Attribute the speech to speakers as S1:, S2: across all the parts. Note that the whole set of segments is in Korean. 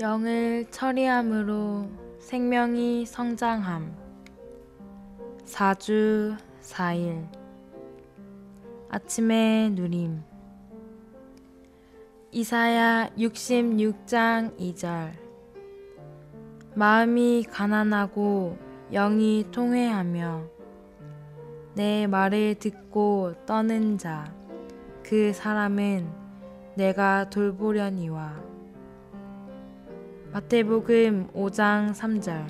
S1: 영을 처리함으로 생명이 성장함. 4주 4일 아침의 누림. 이사야 66장 2절. 마음이 가난하고 영이 통회하며 내 말을 듣고 떠는 자, 그 사람은 내가 돌보려니와. 마태복음 5장 3절.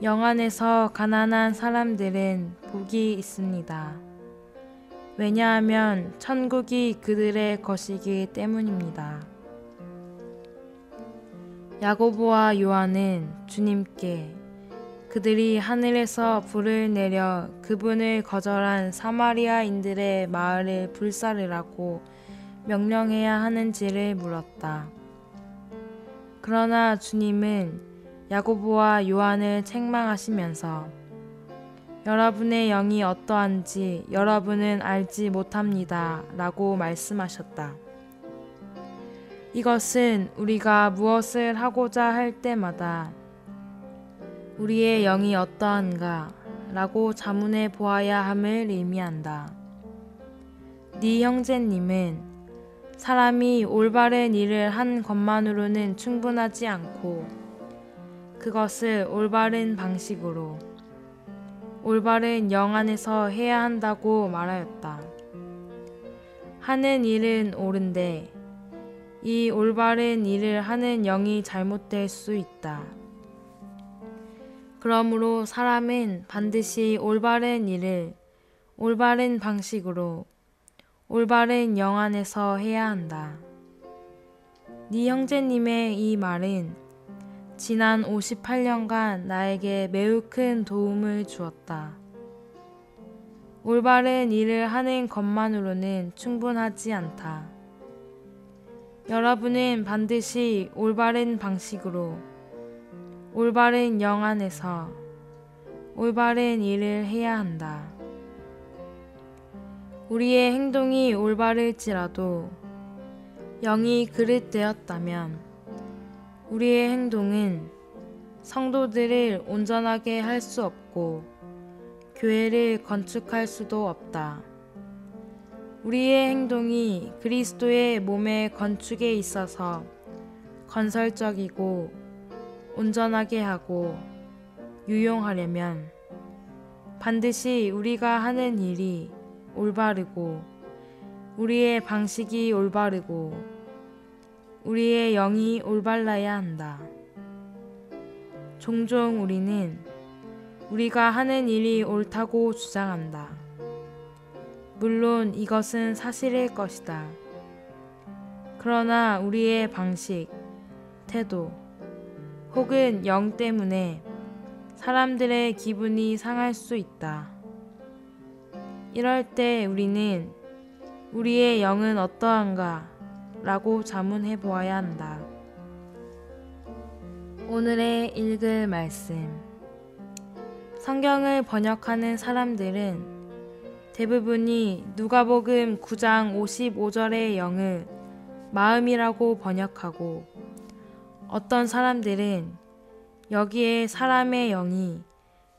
S1: 영 안에서 가난한 사람들은 복이 있습니다. 왜냐하면 천국이 그들의 것이기 때문입니다. 야고보와 요한은 주님께 그들이 하늘에서 불을 내려 그분을 거절한 사마리아인들의 마을을 불사르라고 명령해야 하는지를 물었다. 그러나 주님은 야고보와 요한을 책망하시면서 여러분의 영이 어떠한지 여러분은 알지 못합니다 라고 말씀하셨다. 이것은 우리가 무엇을 하고자 할 때마다 우리의 영이 어떠한가 라고 자문해 보아야 함을 의미한다. 네 형제님은 사람이 올바른 일을 한 것만으로는 충분하지 않고 그것을 올바른 방식으로 올바른 영 안에서 해야 한다고 말하였다. 하는 일은 옳은데 이 올바른 일을 하는 영이 잘못될 수 있다. 그러므로 사람은 반드시 올바른 일을 올바른 방식으로 올바른 영 안에서 해야 한다. 네 형제님의 이 말은 지난 58년간 나에게 매우 큰 도움을 주었다. 올바른 일을 하는 것만으로는 충분하지 않다. 여러분은 반드시 올바른 방식으로 올바른 영 안에서 올바른 일을 해야 한다. 우리의 행동이 올바를지라도 영이 그릇되었다면 우리의 행동은 성도들을 온전하게 할 수 없고 교회를 건축할 수도 없다. 우리의 행동이 그리스도의 몸의 건축에 있어서 건설적이고 온전하게 하고 유용하려면 반드시 우리가 하는 일이 올바르고 우리의 방식이 올바르고 우리의 영이 올바라야 한다. 종종 우리는 우리가 하는 일이 옳다고 주장한다. 물론 이것은 사실일 것이다. 그러나 우리의 방식, 태도, 혹은 영 때문에 사람들의 기분이 상할 수 있다. 이럴 때 우리는 우리의 영은 어떠한가 라고 자문해 보아야 한다. 오늘의 읽을 말씀. 성경을 번역하는 사람들은 대부분이 누가복음 9장 55절의 영을 마음이라고 번역하고 어떤 사람들은 여기에 사람의 영이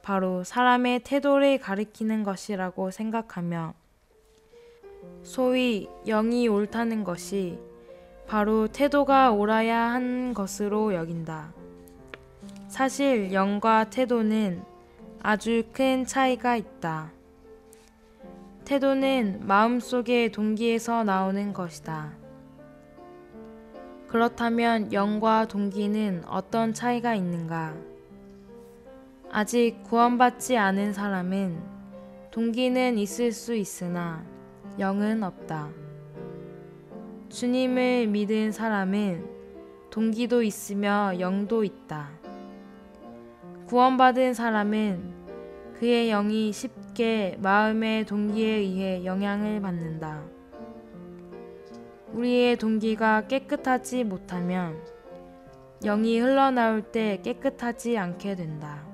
S1: 바로 사람의 태도를 가리키는 것이라고 생각하며 소위 영이 옳다는 것이 바로 태도가 옳아야 한 것으로 여긴다. 사실 영과 태도는 아주 큰 차이가 있다. 태도는 마음속의 동기에서 나오는 것이다. 그렇다면 영과 동기는 어떤 차이가 있는가? 아직 구원받지 않은 사람은 동기는 있을 수 있으나 영은 없다. 주님을 믿은 사람은 동기도 있으며 영도 있다. 구원받은 사람은 그의 영이 쉽게 마음의 동기에 의해 영향을 받는다. 우리의 동기가 깨끗하지 못하면 영이 흘러나올 때 깨끗하지 않게 된다.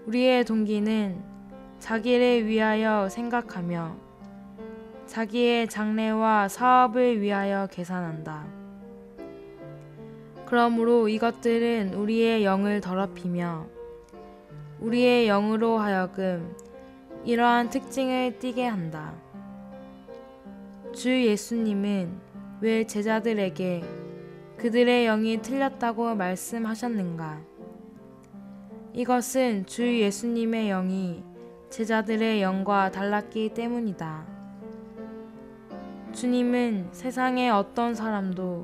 S1: 우리의 동기는 자기를 위하여 생각하며 자기의 장래와 사업을 위하여 계산한다. 그러므로 이것들은 우리의 영을 더럽히며 우리의 영으로 하여금 이러한 특징을 띠게 한다. 주 예수님은 왜 제자들에게 그들의 영이 틀렸다고 말씀하셨는가? 이것은 주 예수님의 영이 제자들의 영과 달랐기 때문이다. 주님은 세상의 어떤 사람도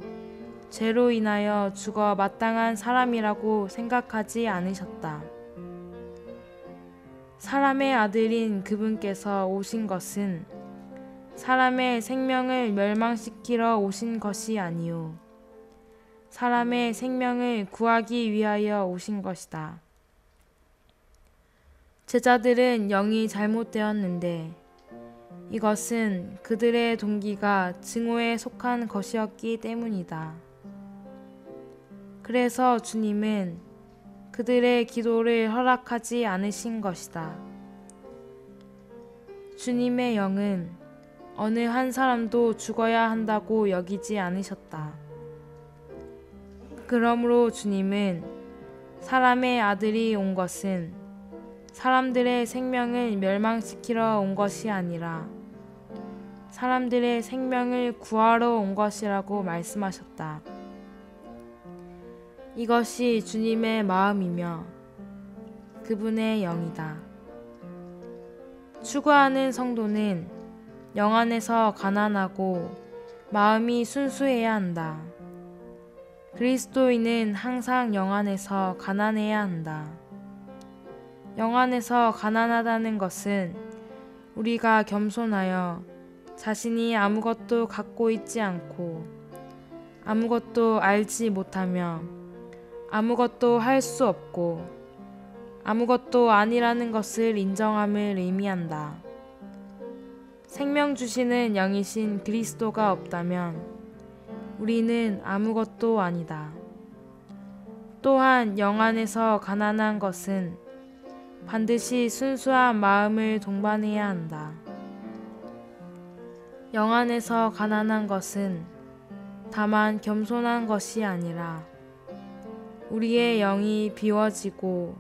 S1: 죄로 인하여 죽어 마땅한 사람이라고 생각하지 않으셨다. 사람의 아들인 그분께서 오신 것은 사람의 생명을 멸망시키러 오신 것이 아니요 사람의 생명을 구하기 위하여 오신 것이다. 제자들은 영이 잘못되었는데 이것은 그들의 동기가 증오에 속한 것이었기 때문이다. 그래서 주님은 그들의 기도를 허락하지 않으신 것이다. 주님의 영은 어느 한 사람도 죽어야 한다고 여기지 않으셨다. 그러므로 주님은 사람의 아들이 온 것은 사람들의 생명을 멸망시키러 온 것이 아니라 사람들의 생명을 구하러 온 것이라고 말씀하셨다. 이것이 주님의 마음이며 그분의 영이다. 추구하는 성도는 영 안에서 가난하고 마음이 순수해야 한다. 그리스도인은 항상 영 안에서 가난해야 한다. 영 안에서 가난하다는 것은 우리가 겸손하여 자신이 아무것도 갖고 있지 않고 아무것도 알지 못하며 아무것도 할 수 없고 아무것도 아니라는 것을 인정함을 의미한다. 생명 주시는 영이신 그리스도가 없다면 우리는 아무것도 아니다. 또한 영 안에서 가난한 것은 반드시 순수한 마음을 동반해야 한다. 영 안에서 가난한 것은 다만 겸손한 것이 아니라 우리의 영이 비워지고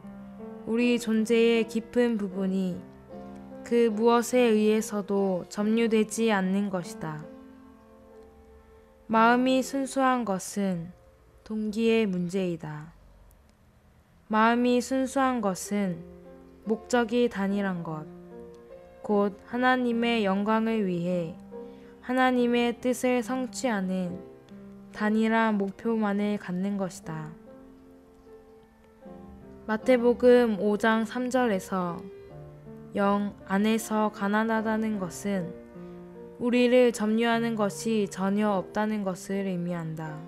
S1: 우리 존재의 깊은 부분이 그 무엇에 의해서도 점유되지 않는 것이다. 마음이 순수한 것은 동기의 문제이다. 마음이 순수한 것은 목적이 단일한 것, 곧 하나님의 영광을 위해 하나님의 뜻을 성취하는 단일한 목표만을 갖는 것이다. 마태복음 5장 3절에서 영 안에서 가난하다는 것은 우리를 점유하는 것이 전혀 없다는 것을 의미한다.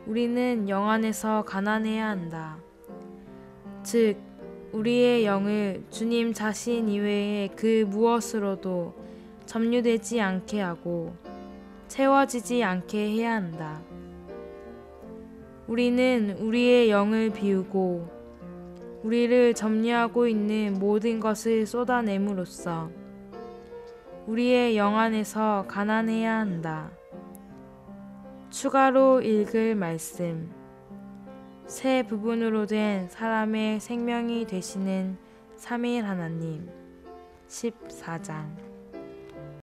S1: 우리는 영 안에서 가난해야 한다. 즉, 우리의 영을 주님 자신 이외의 그 무엇으로도 점유되지 않게 하고 채워지지 않게 해야 한다. 우리는 우리의 영을 비우고 우리를 점유하고 있는 모든 것을 쏟아냄으로써 우리의 영 안에서 가난해야 한다. 추가로 읽을 말씀. 새 부분으로 된 사람의 생명이 되시는 삼위일 하나님 14장